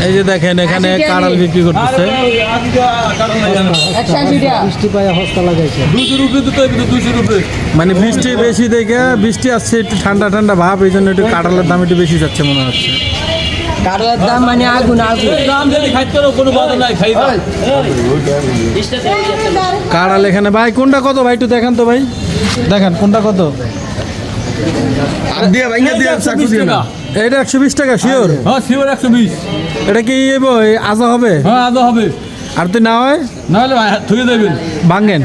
এই যে দেখেন এখানে কাঁড়াল বিক্রি করতেছে। মানে বৃষ্টি বেশি দেখে, বৃষ্টি আসছে একটু ঠান্ডা ঠান্ডা ভাব, এই জন্য একটু কাঁঠালের দাম একটু বেশি যাচ্ছে মনে হচ্ছে। কাঁঠালের দাম মানে আগুন আগুন। কাঁড়াল এখানে ভাই কোনটা কত ভাই একটু দেখান তো ভাই, দেখান কোনটা কত। এটা 120 টাকা শিওর? হ্যাঁ শিওর 120। এটা কি আজা হবে? হ্যাঁ আদা হবে। আর তুই না হয় নাহলে থুয়ে দেবেন, ভাঙেন।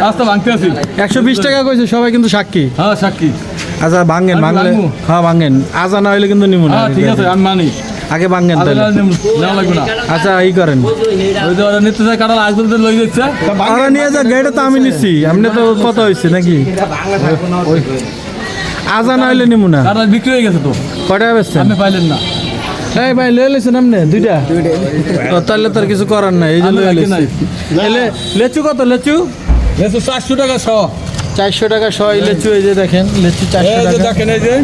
রাস্তা ভাঙতে আছি। 120 টাকা কইছে, সবাই কিন্তু সাক্ষী। হ্যাঁ সাক্ষী। আচ্ছা ভাঙেন, ভাঙলে হ্যাঁ ভাঙেন, আজা না হইলে কিন্তু নিমু না। হ্যাঁ ঠিক আছে আমি মানি, আগে ভাঙেন তাহলে। নেওয়া লাগবে না। আচ্ছা এই করেন, ওই যে ওরা নিতে চায় কাঁঠাল আজ লই যাচ্ছে। ওরা নিয়ে যা, গাড়িটা তো আমি নিচ্ছি, আপনি তো কত হয়েছে নাকি? আজা না হইলে নিমু না। কাঁঠাল বিক্রি হয়ে গেছে তো। কয় টাকা বেচছেন? আপনি পাইলেন না। এই ভাই লয়ে লেছেন আপনি দুইটা? ও, তাহলে তোর কিছু করার নাই, এই যে লয়ে লেছি। লেচু কত? লেচু 400 টাকা শ। 400 টাকা শ লেচু। এই যে দেখেন লেচু 400 এই যে টাকা। দেখেন, এই যে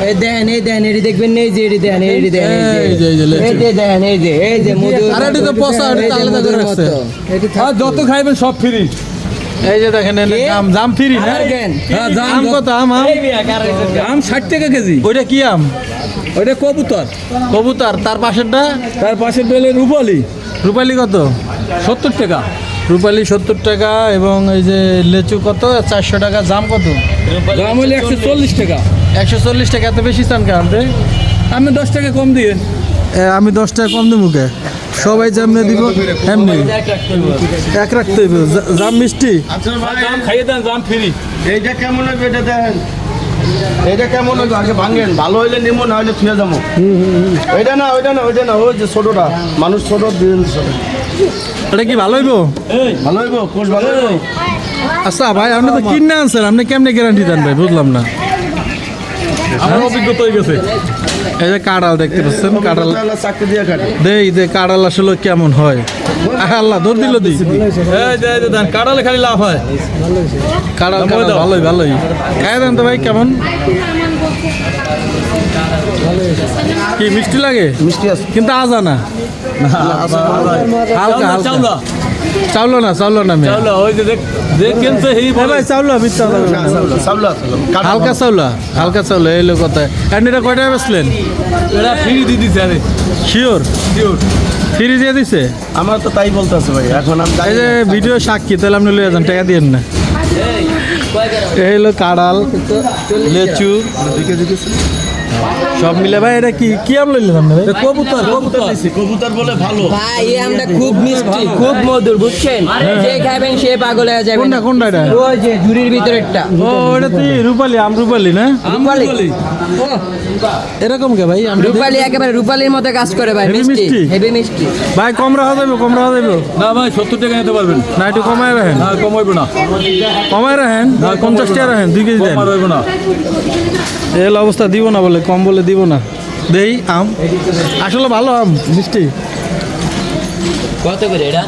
এই দেন এই দেন এই দেখবেন, এই যে এই দেন এই দেন এই যে লেচু। এই যে দেন এই যে মধু। আরে এটা তো পচা, এটা তো আলাদা করে রাখছে। আর যত খাইবেন সব ফ্রি। এই যে দেখেন আম, জাম ফ্রি না? হ্যাঁ আম কত? আম 60 টাকা কেজি। ওইটা কি আম? ওইটা কবুতর। কবুতর। তার পাশেরটা? তার পাশে পেলে রূপালি। রূপালি কত? 70 টাকা। রূপালি 70 টাকা। এবং এই যে লেচু কত? 400 টাকা। জাম কত? দাম হলে 140 টাকা। 140 টাকা। এত বেশি চান কে আনতে? আমি 10 টাকা কম দিয়ে। আমি 10 টাকা কম দেবো কে? সবাই যেমনি দিব এমনি এক রাখতে হইব। জাম মিষ্টি। দাম খাইয়ে দেন, দাম ফ্রি। এইটা কেমন হবে এটা দেখেন, এইটা কেমন হবে আগে ভাঙেন, ভালো হইলে নিমো, না হইলে থুয়ে যাবো। ওইটা না ওইটা না ওইটা না, ওই যে ছোটটা মানুষ ছোট দিন ছোট। এটা কি ভালো হইব? ভালো হইব, কোষ ভালো হইব। আচ্ছা ভাই আপনি তো কিনে আনছেন, আপনি কেমনে গ্যারান্টি দেন ভাই? বুঝলাম না। আমার অভিজ্ঞতা হয়ে গেছে। এই যে কাঁড়াল দেখতে পাচ্ছেন, কাঁড়াল চাকরি দিয়ে কাটে। দেই যে কাঁড়াল আসলে কেমন হয়। আল্লাহ দৌড় দিল দি। এই যে দেন কাঁঠালে খালি লাভ হয়। কাঁড়াল ভালোই ভালোই। খাই দেন তো ভাই কেমন? কি মিষ্টি লাগে? মিষ্টি আছে কিন্তু আজা না, হালকা হালকা। চাউলা চাউলো না, চাউলো না মেয়ে। চাউলা ওই যে দেখেন তো এই ভাই চাউলো মিথ্যা কথা বলবেন না। চাউল আছে হালকা চাউলা, হালকা চাউলা। এই লোক কথা। আর এটা কয় টাকা বেচলেন? এরা ফ্রি দিয়ে দিচ্ছে। আরে শিওর শিওর ফ্রি দিয়ে দিছে? আমার তো তাই বলতে আছে ভাই, এখন আমি এই যে ভিডিও সাক্ষী, তাহলে আপনি লয়ে যান, টাকা দিয়েন না। এই হলো কাঁড়াল, লেচু সব মিলে। ভাই এটা কি কি আম লইলেন আপনি ভাই? কবুতর। কবুতর কবুতর বলে ভালো। ভাই এই আমটা খুব মিষ্টি, খুব মধুর, বুঝছেন? যে খাবেন সে পাগল হয়ে যাবে। কোনটা কোনটা এটা? ওই যে ঝুড়ির ভিতরেরটা। ও এটা তুই রূপালি আম, রূপালি না? রূপালি। এরকম কে ভাই? রূপালি একেবারে রূপালির মতো কাজ করে ভাই, হেভি মিষ্টি মিষ্টি? হেভি মিষ্টি। ভাই কম রাখা যাবে, কম রাখা যাবে না ভাই 70 টাকা নিতে পারবেন না? একটু কমায় রাখেন, না? কম হইব না। কমায় রাখেন। 50 টাকা রাখেন, 2 কেজি দেন। কম হইব না। এই অবস্থা দিব না বলে, কম বলে দিব না। দেই আম আসলে ভালো আম, মিষ্টি। কত করে এটা?